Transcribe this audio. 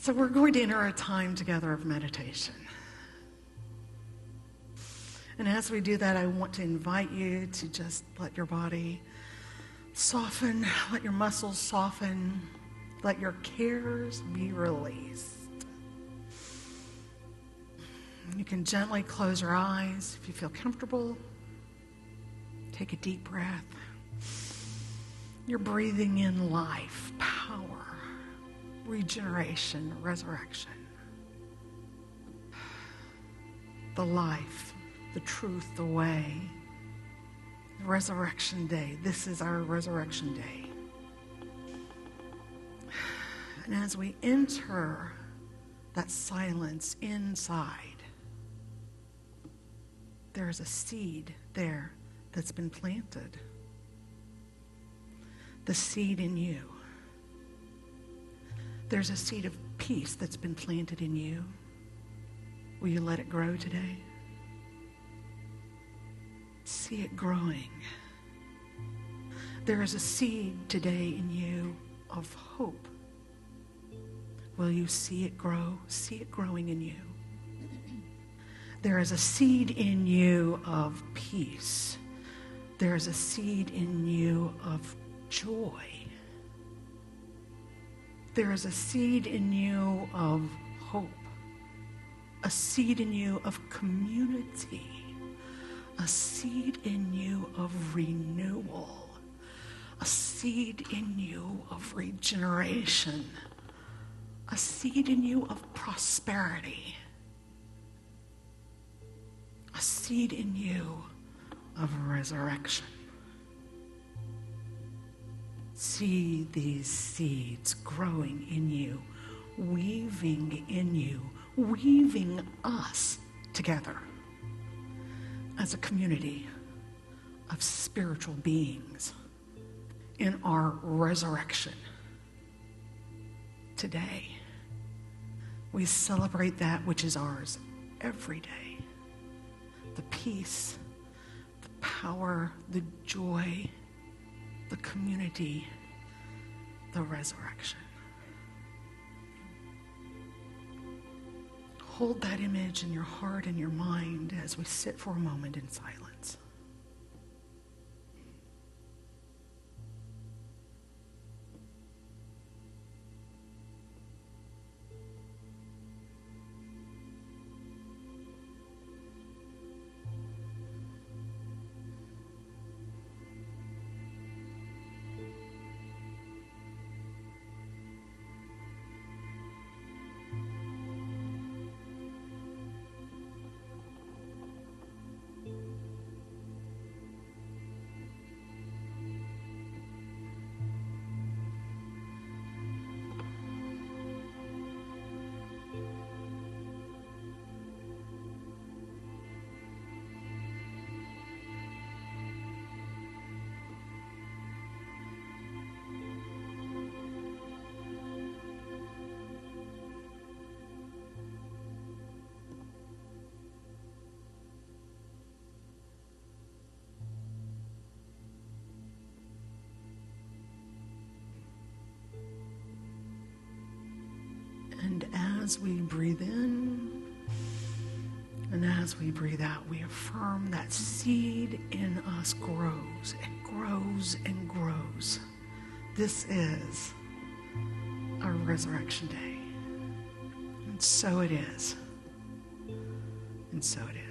So we're going to enter a time together of meditation. And as we do that, I want to invite you to just let your body soften, let your muscles soften, let your cares be released. You can gently close your eyes if you feel comfortable. Take a deep breath. You're breathing in life, power, regeneration, resurrection. The life, the truth, the way. The resurrection day. This is our resurrection day. And as we enter that silence inside, there's a seed there that's been planted. The seed in you. There's a seed of peace that's been planted in you. Will you let it grow today? See it growing. There is a seed today in you of hope. Will you see it grow? See it growing in you. There is a seed in you of peace. There is a seed in you of joy. There is a seed in you of hope. A seed in you of community. A seed in you of renewal. A seed in you of regeneration. A seed in you of prosperity. A seed in you of resurrection. See these seeds growing in you, weaving in you, weaving us together as a community of spiritual beings in our resurrection. Today, we celebrate that which is ours every day. The peace, the power, the joy, the community, the resurrection. Hold that image in your heart and your mind as we sit for a moment in silence. And as we breathe in and as we breathe out, we affirm that seed in us grows and grows and grows. This is our resurrection day. And so it is. And so it is.